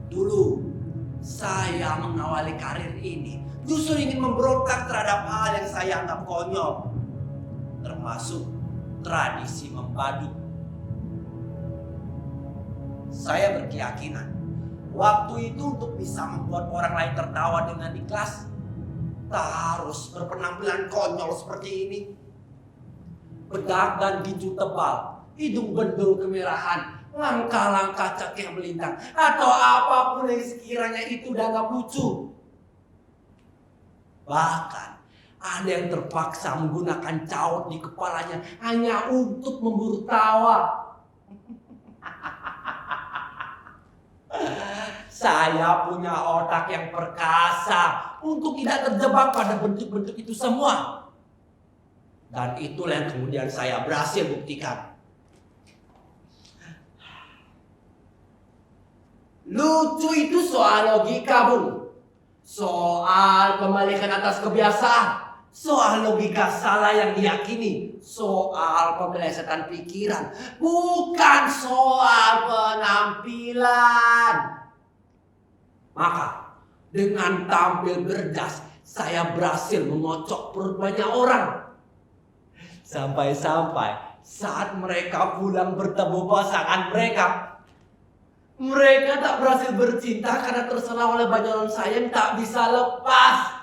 Dulu saya mengawali karir ini justru ingin memberontak terhadap hal yang saya anggap konyol, termasuk tradisi membadut. Saya berkeyakinan waktu itu untuk bisa membuat orang lain tertawa dengan ikhlas, tak harus berpenampilan konyol seperti ini. Bedak dan ginju tebal, hidung bendul kemerahan, langkah-langkah cakep melintang, atau apapun yang sekiranya itu dianggap lucu. Bahkan ada yang terpaksa menggunakan cawat di kepalanya hanya untuk memburu tawa. Saya punya otak yang perkasa untuk tidak terjebak pada bentuk-bentuk itu semua. Dan itulah yang kemudian saya berhasil buktikan. Lucu itu soal logika, Bung. Soal kembalikan atas kebiasaan. Soal logika salah yang diyakini. Soal pemelesetan pikiran. Bukan soal penampilan. Maka dengan tampil berdas, saya berhasil mengocok perut banyak orang. Sampai-sampai saat mereka pulang bertemu pasangan mereka tak berhasil bercinta karena terserah oleh banyolan saya yang tak bisa lepas.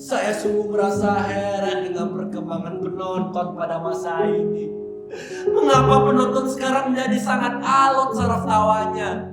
Saya sungguh merasa heran dengan perkembangan penonton pada masa ini. Mengapa penonton sekarang menjadi sangat alot saraf tawanya?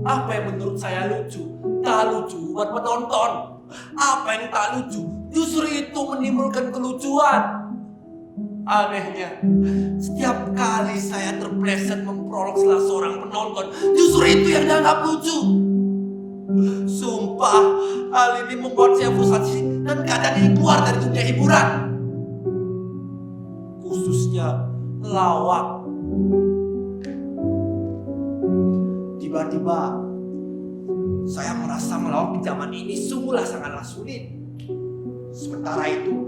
Apa yang menurut saya lucu, tak lucu buat penonton. Apa yang tak lucu, justru itu menimbulkan kelucuan. Anehnya, setiap kali saya terpleset memprolog salah seorang penonton, justru itu yang dianggap lucu. Sumpah, hal ini membuat saya frustasi dan kadang ingin keluar dari dunia hiburan. Khususnya lawak. Tiba-tiba saya merasa melawak di zaman ini sungguhlah sangatlah sulit. Sementara itu,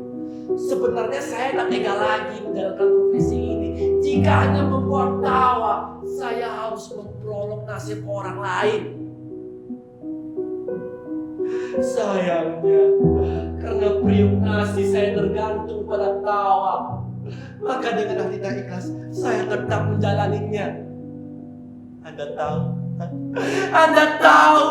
sebenarnya saya tak tega lagi menjalankan profesi ini. Jika hanya membuat tawa, saya harus memprolog nasib orang lain. Sayangnya, karena priuk nasi saya tergantung pada tawa, maka dengan hati tak ikhlas, saya tetap menjalaninya. Anda tahu,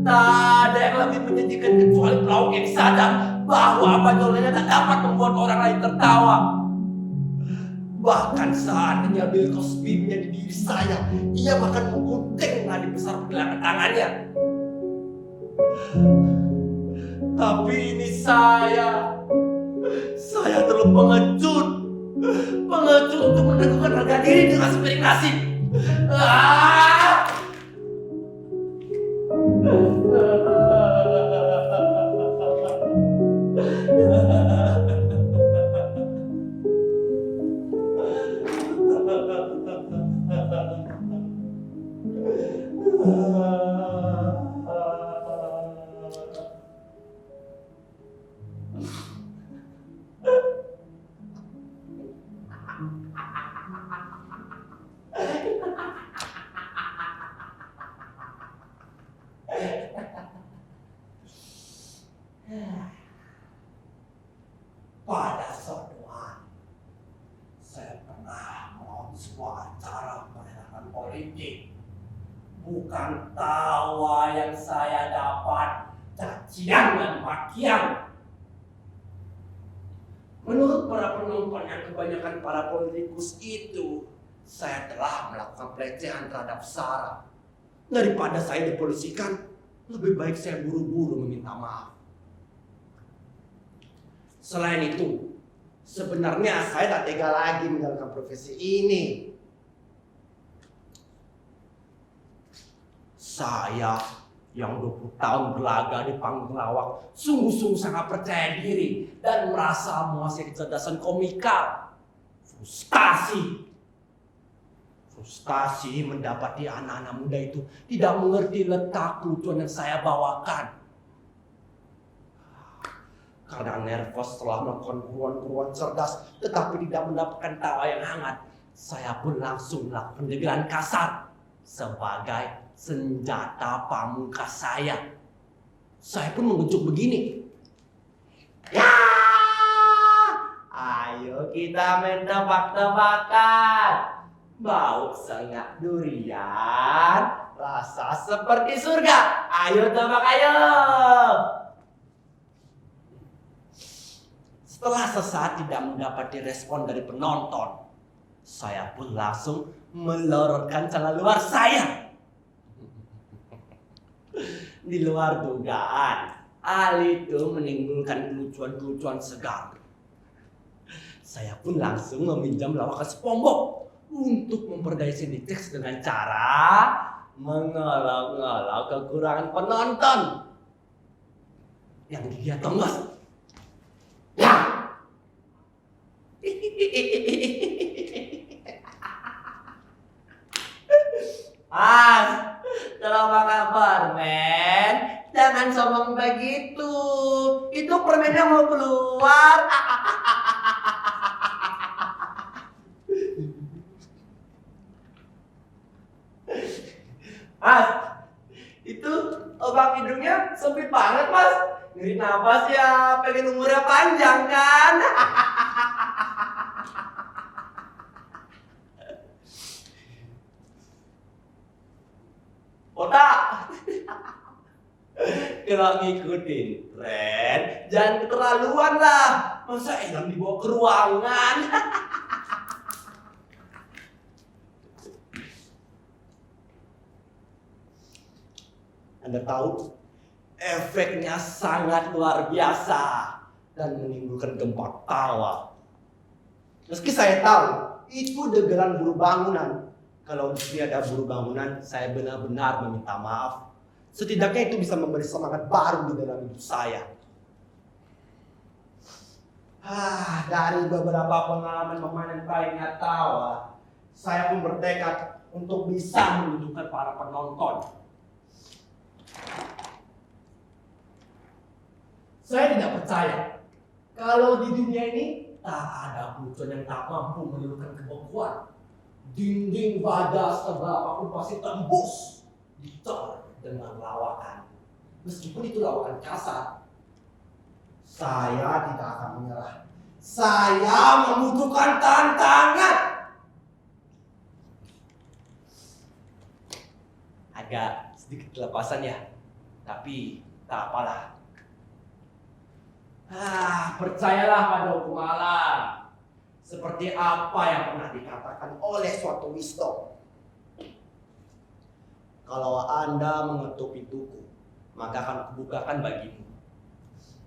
tak ada yang lebih menjanjikan kecuali pelawak yang sadar bahwa banyolannya tak dapat membuat orang lain tertawa. Bahkan saat Bill Cosby menjadi diri saya, ia bahkan menggunting nadi besar pergelangan tangannya. Tapi ini saya terlalu pengecut untuk meneguhkan harga diri dengan sepiring nasi. Pada suatu hari, saya pernah melakukan sebuah acara pemenangan politik. Bukan tawa yang saya dapat, cacian dan makian. Menurut para penonton yang kebanyakan para politikus itu, saya telah melakukan pelecehan terhadap Sarah. Daripada saya dipolisikan, lebih baik saya buru-buru meminta maaf. Selain itu, sebenarnya saya tak tega lagi menjalankan profesi ini. Saya yang 20 tahun berlaga di panggung lawak sungguh-sungguh sangat percaya diri dan merasa menguasai kecerdasan komikal. Frustasi mendapati anak-anak muda itu tidak mengerti letak kelucuan yang saya bawakan. Karena nervous setelah melakukan buruan-buruan cerdas tetapi tidak mendapatkan tawa yang hangat, saya pun langsung melakukan pendegalan kasar sebagai senjata pamungkas saya. Saya pun mengucuk begini. Ya, ayo kita main tebak-tebakan. Bau sengat durian, rasa seperti surga. Ayo tebak, ayo. Setelah sesaat tidak mendapati respon dari penonton, saya pun langsung melorotkan celana luar saya. Di luar dugaan, Ali itu menimbulkan kelucuan-kelucuan segar. Saya pun langsung meminjam lawakan SpongeBob untuk memperdaya Cindy-Tex dengan cara mengolok-ngolok kekurangan penonton. Yang dia tongos. Ya. Mas, apa kabar, men? Jangan sombong begitu. Itu permennya mau keluar. Mas, itu lubang hidungnya sempit banget, Mas. Ngeri napas ya, pengen umurnya panjang kan? Otak. Kalau ngikutin tren, jangan keterlaluan lah. Masa Elang dibawa ke ruangan? Anda tahu, efeknya sangat luar biasa dan menimbulkan gempa tawa. Meski saya tahu, itu degelan buruh bangunan. Kalau di sini ada buruh bangunan, saya benar-benar meminta maaf. Setidaknya itu bisa memberi semangat baru di dalam hidup saya. Dari beberapa pengalaman memanen banyak tawa, saya pun bertekad untuk bisa menunjukkan para penonton. Saya tidak percaya kalau di dunia ini tak ada kelucuan yang tak mampu menimbulkan kebekuan. Dinding baja setebal apapun pasti tembus dicor dengan lawakan. Meskipun itu lawakan kasar, saya tidak akan menyerah. Saya membutuhkan tantangan. Agak sedikit kelepasan ya, tapi tak apalah. Percayalah pada hukum alam. Seperti apa yang pernah dikatakan oleh suatu wisdom. Kalau Anda mengetuk pintuku, maka akan kubukakan bagimu.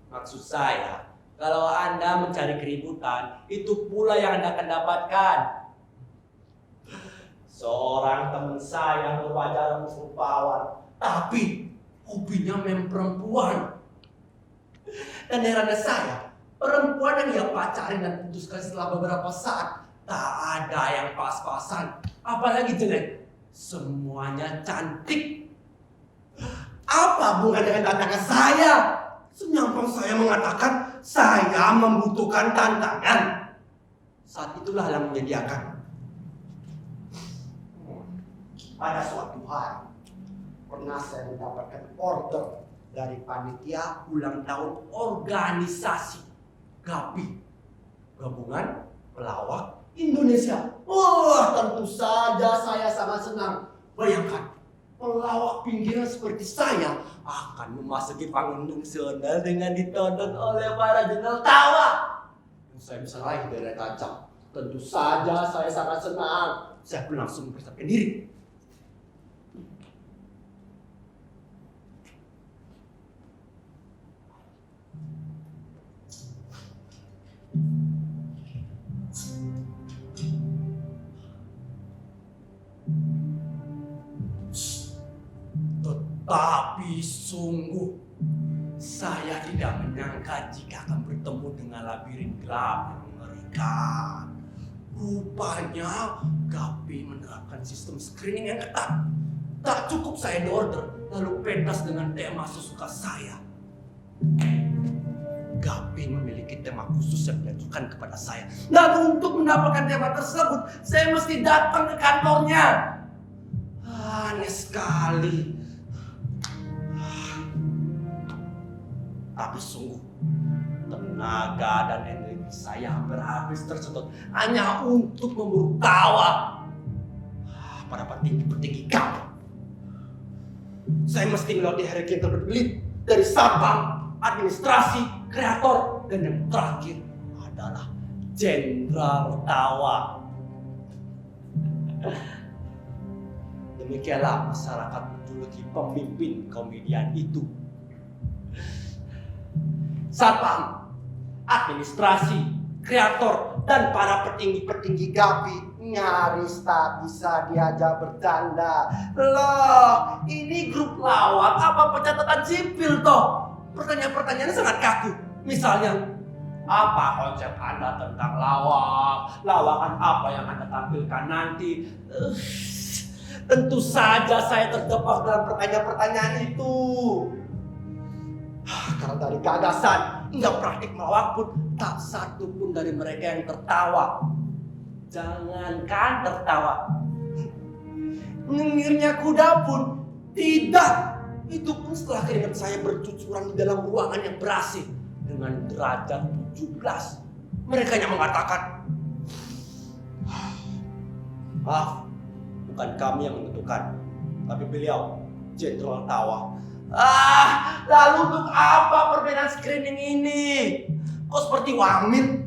Maksud saya, kalau Anda mencari keributan, itu pula yang Anda akan dapatkan. Seorang teman saya berwajah rupawan, tapi hobinya memang perempuan. Dan herannya saya, perempuan yang ia pacarin dan putuskan setelah beberapa saat, tak ada yang pas-pasan, apalagi jelek. Semuanya cantik. Apa hubungan dengan tantangan saya? Senyampang saya mengatakan, saya membutuhkan tantangan. Saat itulah yang menyediakan. Pada suatu hari, pernah saya mendapatkan order dari panitia ulang tahun organisasi GAPI, Gabungan Pelawak Indonesia. Wah, tentu saja saya sangat senang. Bayangkan, pelawak pinggiran seperti saya akan memasuki panggung nasional dengan ditonton oleh para jurnal tawa. Yang saya bisa raih dari kaca. Tentu saja saya sangat senang. Saya pun langsung mempersiapkan diri. Tapi sungguh, saya tidak menyangka jika akan bertemu dengan labirin gelap yang mengerikan. Rupanya Gapi menerapkan sistem screening yang ketat. Tak cukup saya diorder, lalu pentas dengan tema sesuka saya. Gapi memiliki tema khusus yang diajukan kepada saya. Lalu untuk mendapatkan tema tersebut, saya mesti datang ke kantornya. Aneh sekali. Tapi sungguh, tenaga dan energi saya hampir habis tersedot hanya untuk memburu tawa para petinggi-petinggi Gapi. Saya mesti melewati hari yang terbelit dari satpam, administrasi, kreator, dan yang terakhir adalah Jenderal Tawa. Demikianlah masyarakat menjuluki pemimpin komedian itu. Satpam, administrasi, kreator, dan para petinggi-petinggi Gapi nyaris tak bisa diajak bercanda. Loh, ini grup lawak apa pencatatan sipil toh? Pertanyaan-pertanyaannya sangat kaku. Misalnya, apa konsep Anda tentang lawak? Lawakan apa yang Anda tampilkan nanti? Tentu saja saya terjebak dalam pertanyaan-pertanyaan itu. Karena dari gagasan hingga praktik melawak pun tak satu pun dari mereka yang tertawa. Jangankan tertawa, nyengirnya kuda pun tidak. Itu pun setelah keringat saya bercucuran di dalam ruangan yang ber-AC dengan derajat 17. Mereka yang mengatakan, maaf, bukan kami yang menentukan, tapi beliau, Jenderal Tawa. Lalu untuk apa perbedaan screening ini? Kok seperti wamil?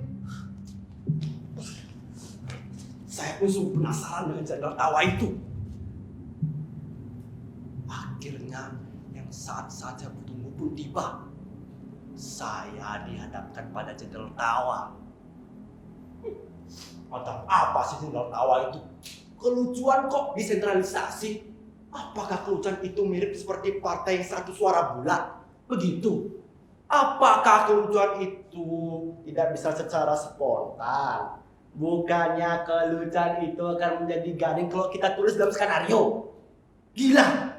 Saya pun sungguh penasaran dengan Jenderal Tawa itu. Akhirnya, yang saat saja kutunggu pun tiba. Saya dihadapkan pada Jenderal Tawa. Macam apa sih Jenderal Tawa itu? Kelucuan kok desentralisasi? Apakah kelucuan itu mirip seperti partai yang satu suara bulat? Begitu. Apakah kelucuan itu tidak bisa secara spontan? Bukannya kelucuan itu akan menjadi garing kalau kita tulis dalam skenario. Gila.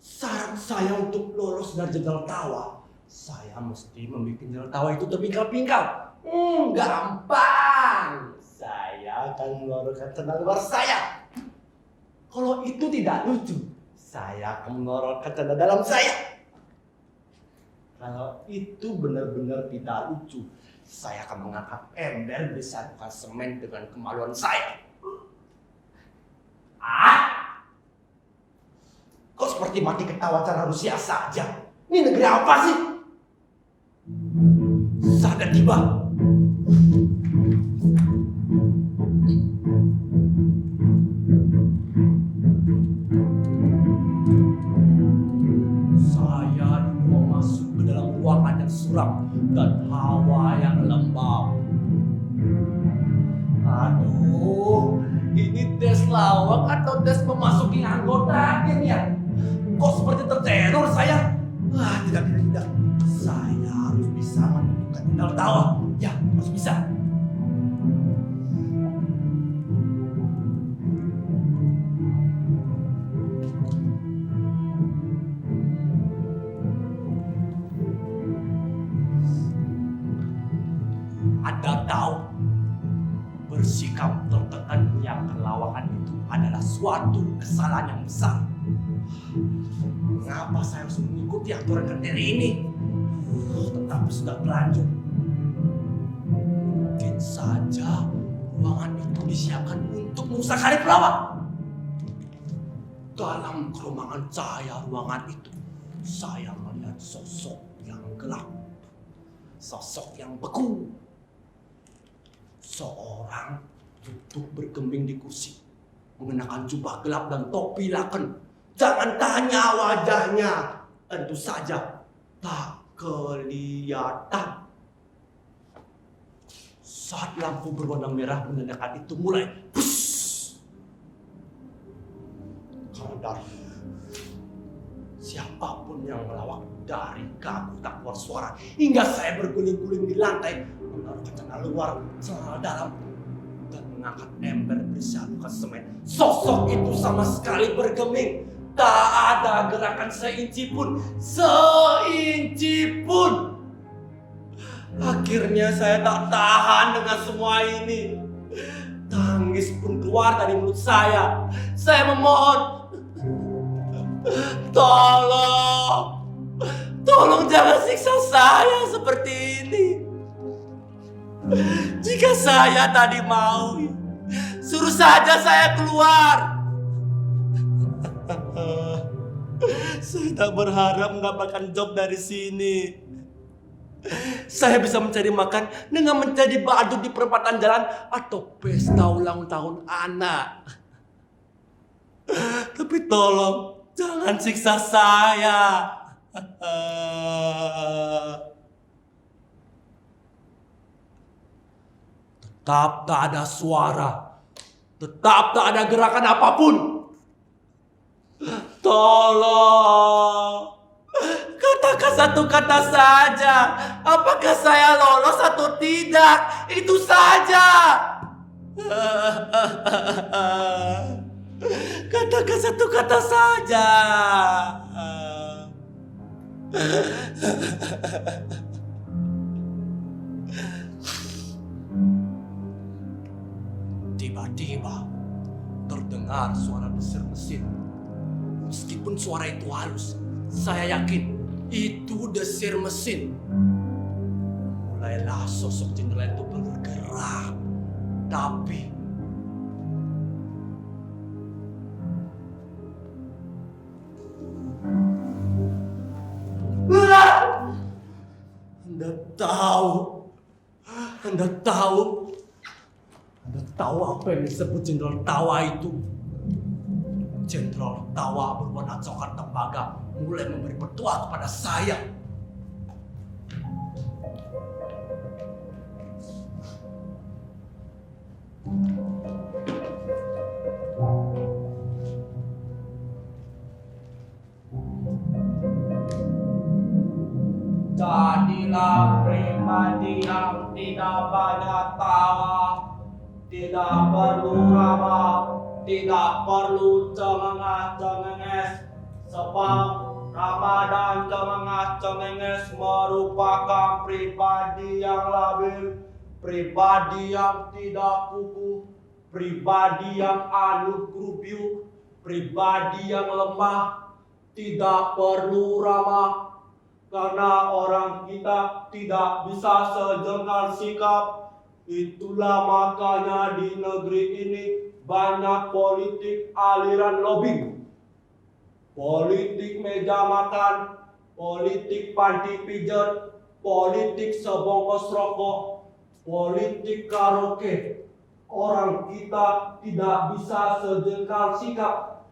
Syarat saya untuk lolos dari Jenderal Tawa, saya mesti membuat Jenderal Tawa itu terpingkal-pingkal. Gampang. Saya akan mengeluarkan tenaga luar saya. Kalau itu tidak lucu, saya akan mengeluarkan tenaga dalam saya. Kalau itu benar-benar tidak lucu, saya akan mengangkat ember bersatukan semen dengan kemaluan saya. Kok seperti mati ketawa cara Rusia saja? Ini negeri apa sih? Saatnya tiba. Saya dibawa masuk ke dalam ruangan yang suram dan hawa yang lembab. Aduh, ini tes lawak atau tes memasuki anggota geng ya? Kok seperti terteror saya? Tidak. Saya harus bisa menemukan Jenderal Tawa. Ya, harus bisa. Anda tahu, bersikap tertekan yang kelawakan itu adalah suatu kesalahan yang besar. Mengapa saya harus mengikuti aturan kriteria ini? Tetapi sudah berlanjut. Mungkin saja ruangan itu disiapkan untuk merusak hari pelawak. Dalam kerumangan cahaya ruangan itu, saya melihat sosok yang gelap. Sosok yang beku. Seorang duduk bergeming di kursi, mengenakan jubah gelap dan topi laken. Jangan tanya wajahnya, tentu saja tak kelihatan. Saat lampu berwarna merah menandakan itu mulai karena dari Siapapun yang melawak dari kaku tak keluar suara hingga saya berguling-guling di lantai, menaruh celana luar, celana dalam, dan mengangkat ember berisi adukan semen. Sosok itu sama sekali bergeming. Tak ada gerakan seinci pun. Akhirnya saya tak tahan dengan semua ini. Tangis pun keluar dari mulut saya. Saya memohon, tolong jangan siksa saya seperti ini. Jika saya tadi mau, suruh saja saya keluar. Saya tak berharap mendapatkan job dari sini. Saya bisa mencari makan dengan menjadi badut di perempatan jalan atau pesta ulang tahun anak. Tapi tolong jangan siksa saya. Tetap tak ada suara. Tetap tak ada gerakan apapun. Tolong, katakan satu kata saja. Apakah saya lolos atau tidak? Itu saja. Katakan satu kata saja. Tiba-tiba terdengar suara desir mesin. Meskipun suara itu halus, saya yakin itu desir mesin. Mulailah sosok jenderal itu bergerak. Tapi Anda tahu apa yang disebut jenderal tawa itu? Jenderal tawa berwarna coklat tembaga mulai memberi petua kepada saya. Jadilah pribadi yang tidak banyak tawa, tidak perlu ramah, tidak perlu cengenges, sebab ramah dan cengenges merupakan pribadi yang labil, pribadi yang tidak kukuh, pribadi yang anu grubiu, pribadi yang lemah, tidak perlu ramah. Karena orang kita tidak bisa sejengkal sikap. Itulah makanya di negeri ini banyak politik aliran lobby, politik meja makan, politik panti pijat, politik sebongkos rokok, politik karaoke. Orang kita tidak bisa sejengkal sikap.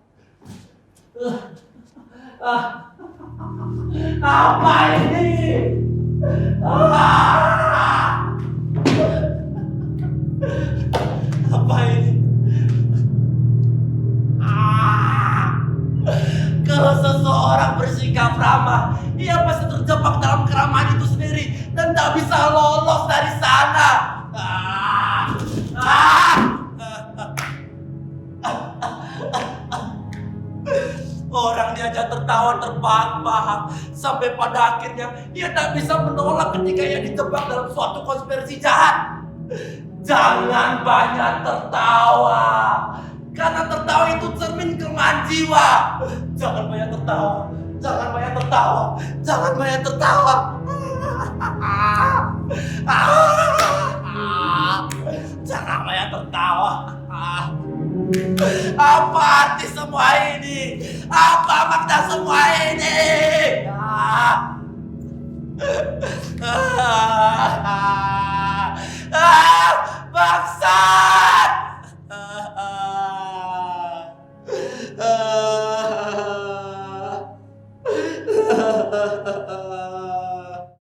Apa ini? Apa ini? Kalau seseorang bersikap ramah, ia pasti terjebak dalam keramahan itu sendiri dan tak bisa lolos dari sana. Orang diajak tertawa terbahak-bahak sampai pada akhirnya ia tak bisa menolak ketika ia dijebak dalam suatu konspirasi jahat. Jangan banyak tertawa, karena tertawa itu cermin kelemahan jiwa. Jangan banyak tertawa, jangan banyak tertawa, jangan banyak tertawa. Jangan banyak tertawa. Apa arti semua ini? Apa makna semua ini? Bangsa!